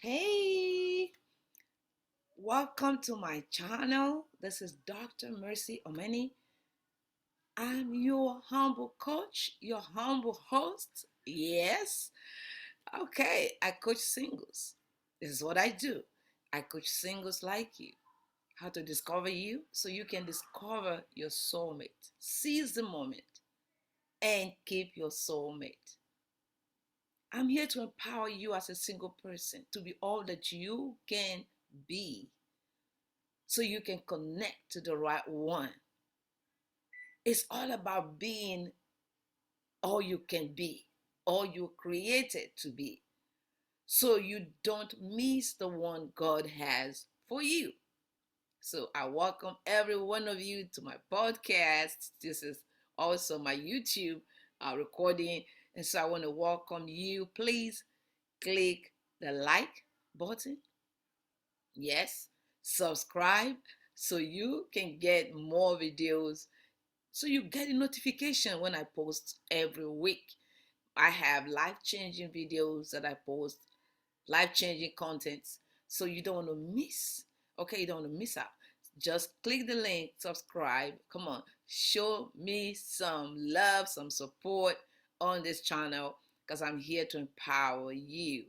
Hey, welcome to my channel. This is Dr. Mercyomani. I'm your humble coach, your humble host. Yes. Okay, I coach singles. This is what I do. I coach singles like you. How to discover you so you can discover your soulmate. Seize the moment and keep your soulmate. I'm here to empower you as a single person to be all that you can be so you can connect to the right one. It's all about being all you can be, all you created to be, so you don't miss the one God has for you. So I welcome every one of you to my podcast. This is also my YouTube recording. And so I want to welcome you. Please click the like button. Yes, subscribe so you can get more videos, so you get a notification when I post every week. I have life-changing videos that I post, life-changing contents, so you don't want to miss. Okay, you don't want to miss out. Just click the link, subscribe. Come on, show me some love, some support on this channel because I'm here to empower you.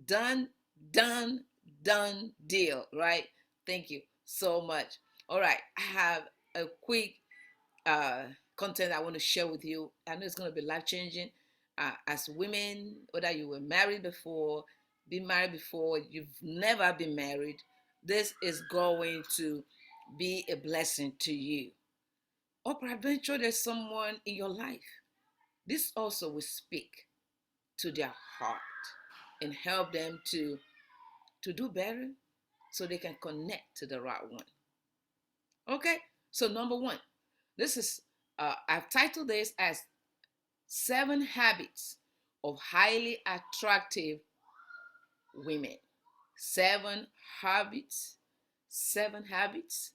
Done, done, done deal, right? Thank you so much. All right, I have a quick uh, content I want to share with you. I know it's going to be life changing. As women, whether you were married before, been married before, you've never been married, this is going to be a blessing to you. Or peradventure, there's someone in your life. This also will speak to their heart and help them to do better so they can connect to the right one. Okay, so number one, this is I've titled this as 7 habits of highly attractive women. 7 habits, 7 habits,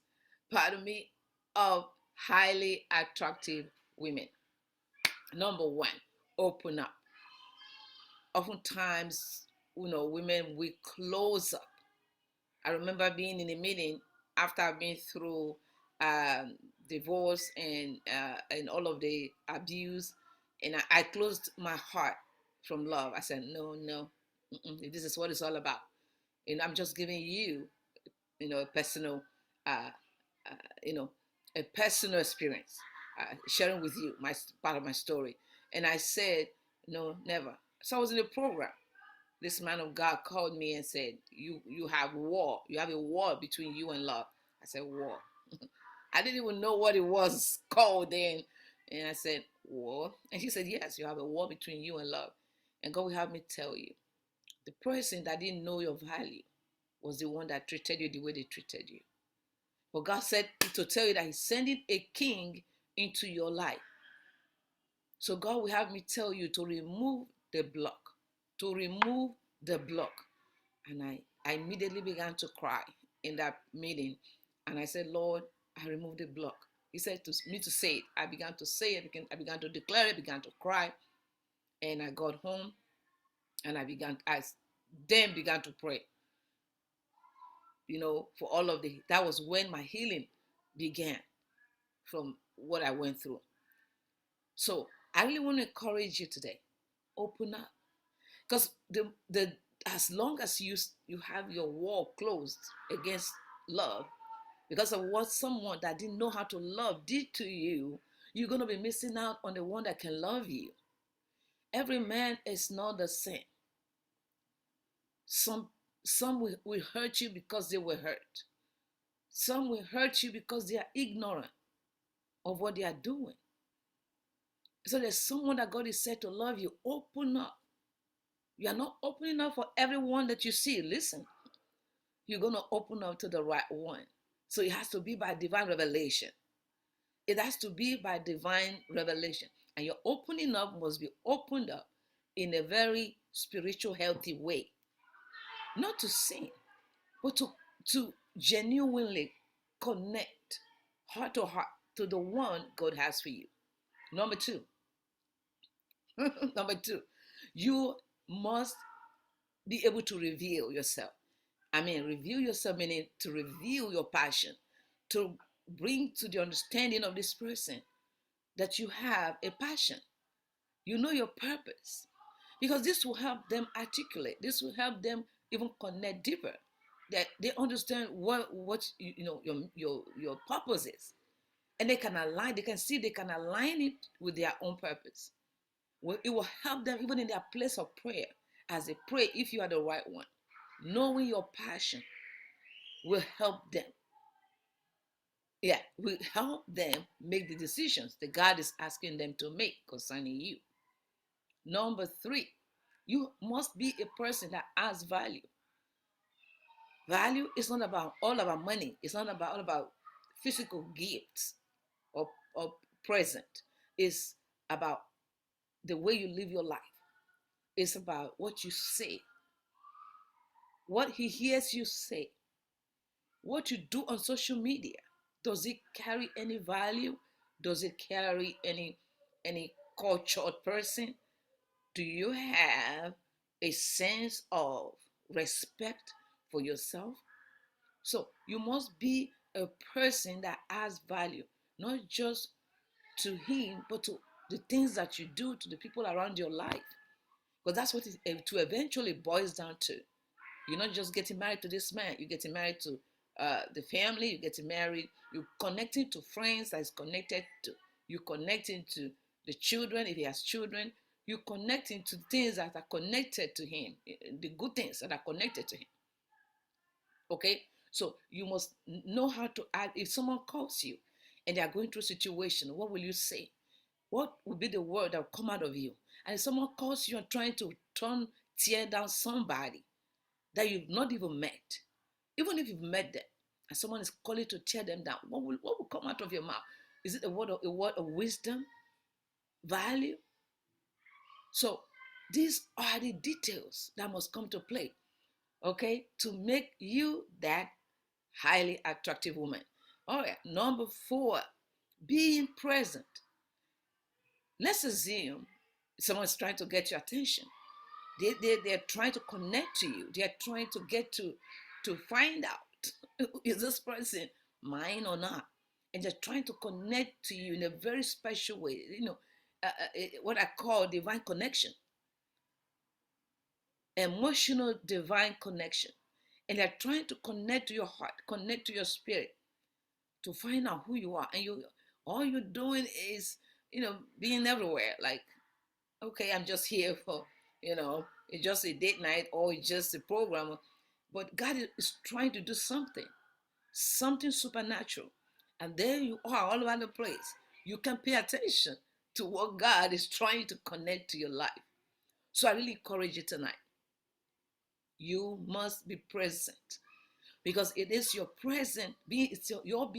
pardon me, of highly attractive women. Number one, open up. Oftentimes, women, we close up. I remember being in a meeting after I've been through divorce and all of the abuse, and I closed my heart from love. I said, no, no, this is what it's all about. And I'm just giving you, a personal, uh, uh, you know, a personal experience, sharing with you my part of my story. And I said, no, never. So I was in a program. This man of God called me and said, you have war. You have a war between you and love. I said, war. I didn't even know what it was called then. And I said, war. And she said, yes, you have a war between you and love. And God will have me tell you, the person that didn't know your value was the one that treated you the way they treated you. But God said to tell you that He's sending a king into your life. So God will have me tell you to remove the block, to remove the block. And I immediately began to cry in that meeting. And I said, Lord, I removed the block. He said to me to say it. I began to say it. I began to declare it, began to cry. And I got home and I then began to pray, for all of that was when my healing began from what I went through. So I really want to encourage you today. Open up. Because the as long as you have your wall closed against love, because of what someone that didn't know how to love did to you, you're going to be missing out on the one that can love you. Every man is not the same. Some some will hurt you because they were hurt. Some will hurt you because they are ignorant of what they are doing. So there's someone that God is said to love you. Open up. You are not opening up for everyone that you see. Listen, you're going to open up to the right one. So it has to be by divine revelation. It has to be by divine revelation. And your opening up must be opened up in a very spiritual, healthy way. Not to sin, but to genuinely connect heart to heart to the one God has for you. Number two, number two, you must be able to reveal yourself. I mean, reveal yourself meaning to reveal your passion, to bring to the understanding of this person that you have a passion. You know your purpose. Because this will help them articulate. This will help them even connect deeper. That they understand what you know your purpose is. And they can align, they can see they can align it with their own purpose. Well, it will help them even in their place of prayer as they pray if you are the right one. Knowing your passion will help them. Yeah, will help them make the decisions that God is asking them to make concerning you. Number three, you must be a person that has value. Value is not about all about money. It's not about all about physical gifts or present. It's about the way you live your life. It's about what you say, what he hears you say, what you do on social media. Does it carry any value? Does it carry any cultured person? Do you have a sense of respect for yourself? So you must be a person that has value, not just to him, but to the things that you do to the people around your life. Because that's what it to eventually boils down to. You're not just getting married to this man, you're getting married to the family, you're getting married, you're connecting to friends that is connected to, you're connecting to the children, if he has children, you're connecting to things that are connected to him, the good things that are connected to him. Okay? So you must know how to act. If someone calls you and they are going through a situation, what will you say? What will be the word that will come out of you? And if someone calls you and trying to tear down somebody that you've not even met, even if you've met them, and someone is calling to tear them down, what will come out of your mouth? Is it a word of wisdom, value? So these are the details that must come to play, okay, to make you that highly attractive woman. All right, number four, being present. Let's assume someone's trying to get your attention. They're trying to connect to you. They're trying to get to find out, is this person mine or not? And they're trying to connect to you in a very special way. What I call divine connection, emotional divine connection. And they're trying to connect to your heart, connect to your spirit, to find out who you are. And all you're doing is, being everywhere. Like, okay, I'm just here for, it's just a date night or it's just a program. But God is trying to do something supernatural. And there you are all over the place. You can pay attention to what God is trying to connect to your life. So I really encourage you tonight. You must be present because it is your present, it's your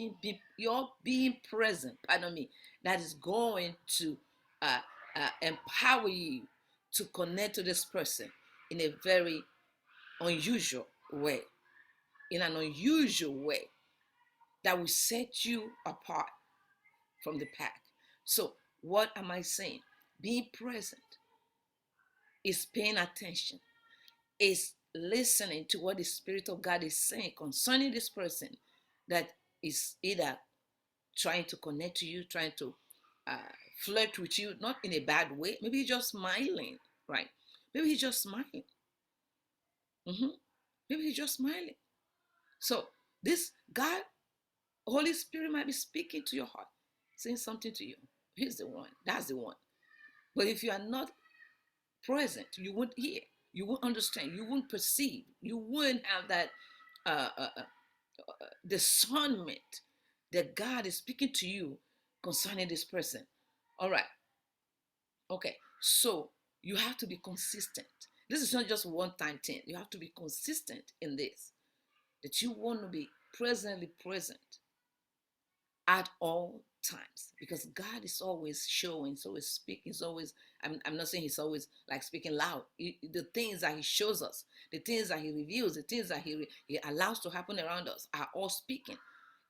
being present, pardon me, that is going to empower you to connect to this person in a very unusual way, in an unusual way that will set you apart from the pack. So, what am I saying? Being present is paying attention, is listening to what the Spirit of God is saying concerning this person that is either trying to connect to you, trying to uh, flirt with you, not in a bad way. Maybe he's just smiling, right? Maybe he's just smiling. Mm-hmm. Maybe he's just smiling. So this God, Holy Spirit might be speaking to your heart, saying something to you. He's the one. That's the one. But if you are not present, you won't hear. You won't understand. You won't perceive. You won't have that uh, uh, uh, discernment that God is speaking to you concerning this person. All right. Okay. So you have to be consistent. This is not just one time thing. You have to be consistent in this, that you want to be presently present at all times, because God is always showing, he's always speaking, he's always, I'm not saying he's always like speaking loud. The things that he shows us, the things that he reveals, the things that he allows to happen around us are all speaking.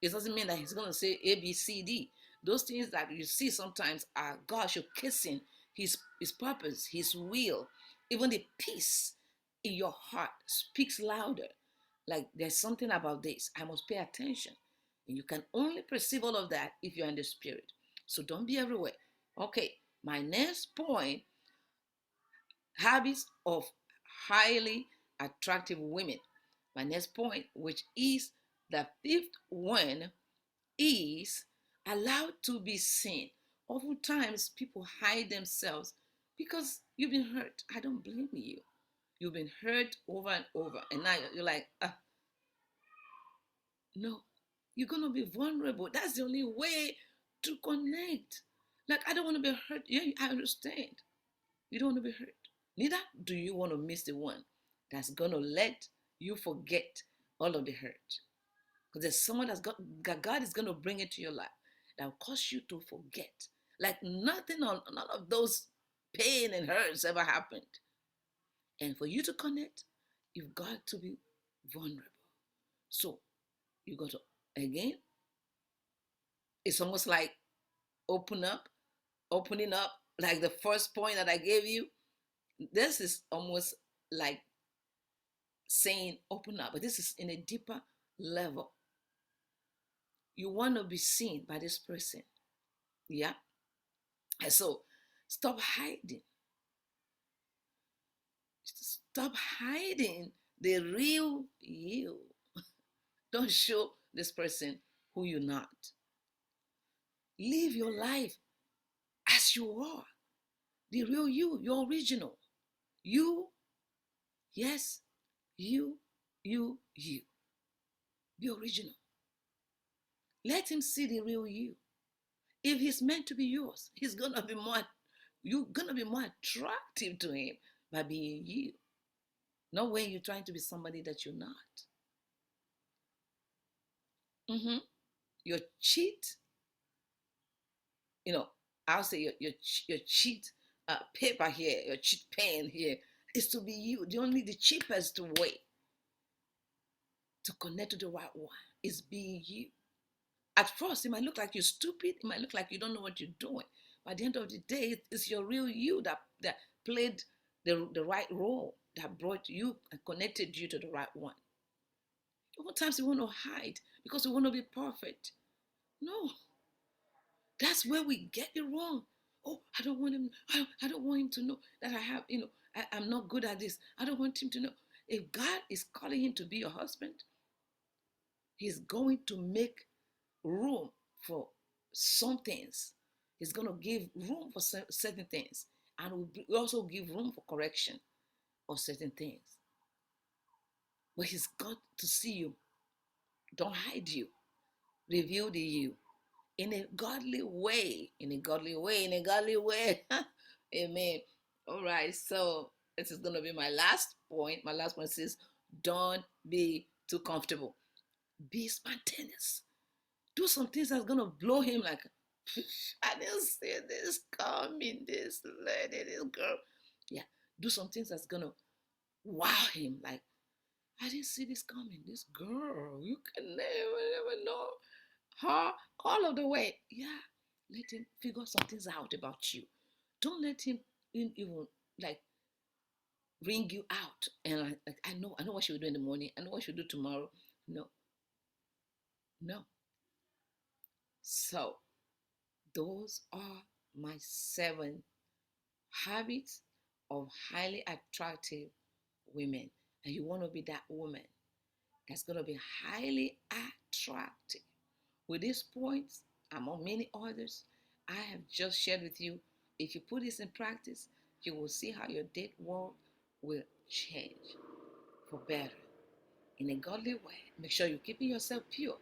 It doesn't mean that he's going to say A, B, C, D. Those things that you see sometimes are God showcasing his purpose, his will, even the peace in your heart speaks louder. Like there's something about this. I must pay attention. And you can only perceive all of that if you're in the spirit. So don't be everywhere. Okay, my next point, habits of highly attractive women. My next point, which is the fifth one, is allowed to be seen. Oftentimes, people hide themselves because you've been hurt. I don't blame you. You've been hurt over and over, and now you're like, no, you're gonna be vulnerable. That's the only way to connect. Like, I don't want to be hurt. Yeah, I understand. You don't want to be hurt. Neither do you want to miss the one that's gonna let you forget all of the hurt. Because there's someone God is going to bring into your life that will cause you to forget. Like nothing on none of those pain and hurts ever happened. And for you to connect, you've got to be vulnerable. So you got to, again, it's almost like open up, opening up, like the first point that I gave you. This is almost like saying open up, but this is in a deeper level. You want to be seen by this person. Yeah. And so stop hiding. Stop hiding the real you. Don't show this person who you're not. Live your life as you are. The real you, your original. You, yes, you. Be original. Let him see the real you. If he's meant to be yours, you're gonna be more attractive to him by being you. Not when you're trying to be somebody that you're not. Mm-hmm. Your cheat, you know, I'll say your cheat paper here, your cheat pen here is to be you. The cheapest way to connect to the right one is being you. At first, it might look like you're stupid. It might look like you don't know what you're doing. But at the end of the day, it's your real you that played the right role, that brought you and connected you to the right one. Sometimes we want to hide because we want to be perfect. No, that's where we get it wrong. Oh, I don't want him. I don't want him to know that I have. I'm not good at this. I don't want him to know. If God is calling him to be your husband, He's going to make room for some things. He's going to give room for certain things, and will also give room for correction of certain things. But He's got to see you. Don't hide you. Reveal the you in a godly way, in a godly way, in a godly way. Amen. All right, so this is going to be my last point. My last point says, don't be too comfortable. Be spontaneous. Do some things that's going to blow him like, I didn't see this coming, this lady, this girl. Yeah, do some things that's going to wow him like, I didn't see this coming. This girl, you can never know her all of the way. Yeah, let him figure some things out about you. Don't let him even like ring you out and like I know what she'll do in the morning. I know what she'll do tomorrow. No, no. So those are my 7 habits of highly attractive women, and you want to be that woman that's going to be highly attractive. With these points, among many others, I have just shared with you. If you put this in practice, you will see how your date world will change for better in a godly way. Make sure you're keeping yourself pure.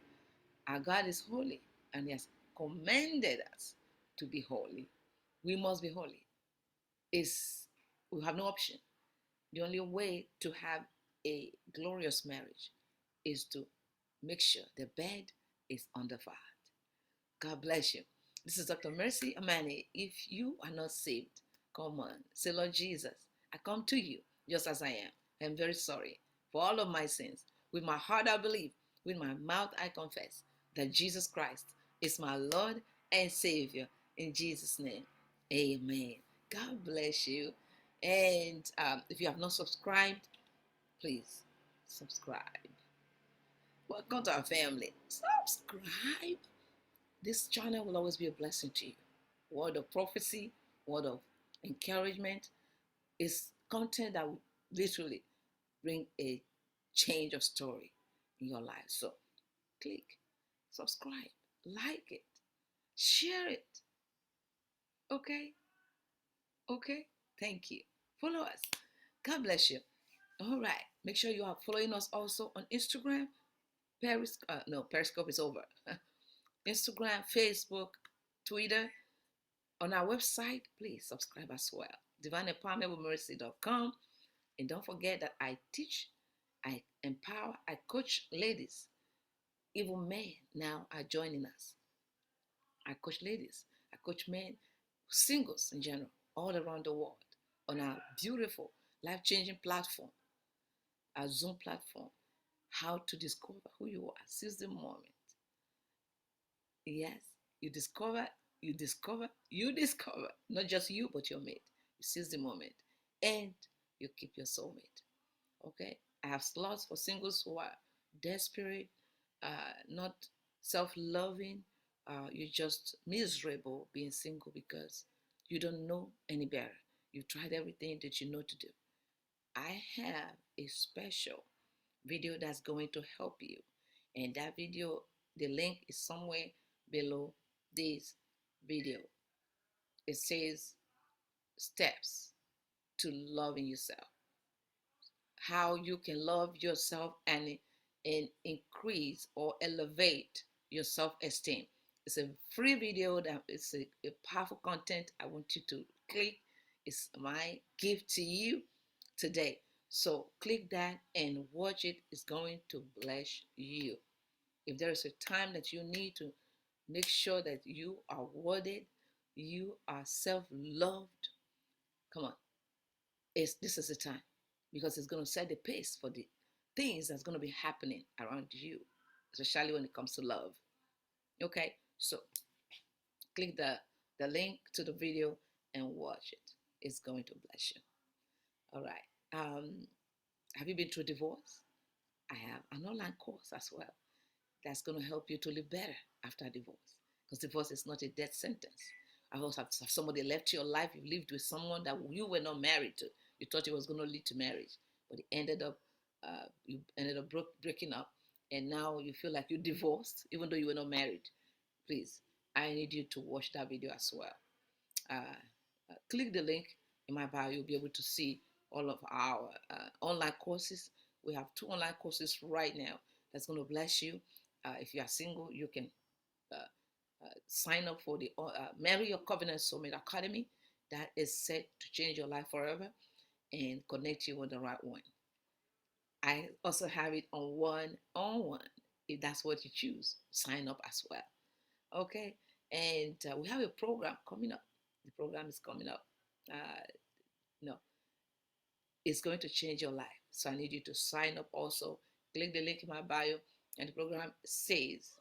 Our God is holy and He has commanded us to be holy. We must be holy. We have no option. The only way to have a glorious marriage is to make sure the bed is undefiled. God bless you. This is Dr. Mercy Amani. If you are not saved, come on. Say, Lord Jesus, I come to you just as I am. I'm very sorry for all of my sins. With my heart, I believe. With my mouth, I confess that Jesus Christ is my Lord and Savior. In Jesus' name, amen. God bless you. And if you have not subscribed, Please subscribe. Welcome to our family. Subscribe. This channel will always be a blessing to you. Word of prophecy, word of encouragement is content that will literally bring a change of story in your life. So click, subscribe, like it, share it. Okay? Okay? Thank you. Follow us. God bless you. All right. Make sure you are following us also on Instagram. Periscope is over. Instagram, Facebook, Twitter. On our website, please subscribe as well. divineempowermentwithmercy.com. And don't forget that I teach, I empower, I coach ladies. Even men now are joining us. I coach ladies, I coach men, singles in general, all around the world on our beautiful, life changing platform, our Zoom platform. How to discover who you are. Seize the moment. Yes, you discover, you discover, you discover, not just you, but your mate. You seize the moment and you keep your soulmate. Okay, I have slots for singles who are desperate, not self-loving. You're just miserable being single because you don't know any better. You've tried everything that you know to do. I have a special video that's going to help you, and that video, the link is somewhere below this video. It says steps to loving yourself, how you can love yourself and increase or elevate your self-esteem. It's a free video that is a powerful content. I want you to click. It's my gift to you today. So click that and watch it. It's going to bless you. If there is a time that you need to make sure that you are worthy, you are self-loved, come on, this is the time, because it's going to set the pace for the things that's going to be happening around you, especially when it comes to love. Okay, so click the link to the video and watch it. It's going to bless you. All right. Have you been through divorce? I have an online course as well that's going to help you to live better after divorce, because divorce is not a death sentence. I also have somebody left your life. You lived with someone that you were not married to. You thought it was going to lead to marriage, but you ended up breaking up, and now you feel like you divorced, even though you were not married. Please, I need you to watch that video as well. Click the link in my bio. You'll be able to see all of our online courses. We have 2 online courses right now that's going to bless you. If you are single, you can uh, sign up for the Marry Your Covenant Soulmate Academy. That is set to change your life forever and connect you with the right one. I also have it on one-on-one. If that's what you choose, sign up as well. Okay, and we have a program coming up. The program is coming up. No, it's going to change your life. So I need you to sign up also. Click the link in my bio, and the program says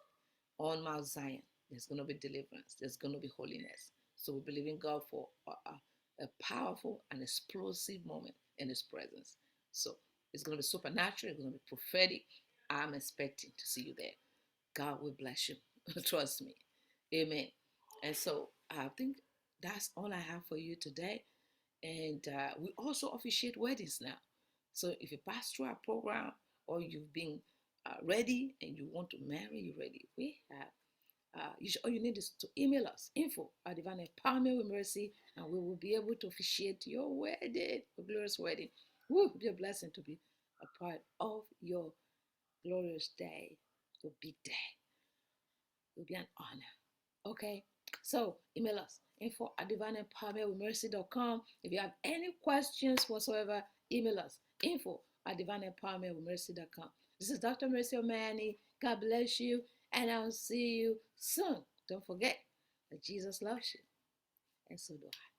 on Mount Zion, there's going to be deliverance, there's going to be holiness. So we believe in God for a powerful and explosive moment in His presence. So it's going to be supernatural, it's going to be prophetic. I'm expecting to see you there. God will bless you. Trust me. Amen. And so I think that's all I have for you today. And we also officiate weddings now. So if you pass through our program, or you've been ready and you want to marry, you're ready. We have all you need is to email us, info at Divine Empowerment with Mercy, and we will be able to officiate your wedding, a glorious wedding. Woo, be a blessing to be a part of your glorious day, your big day. It will be an honor. Okay, so email us, info at divineempowermentwithmercy.com. If you have any questions whatsoever, email us, info at divineempowermentwithmercy.com. This is Dr. Mercyomani. God bless you, and I'll see you soon. Don't forget that Jesus loves you, and so do I.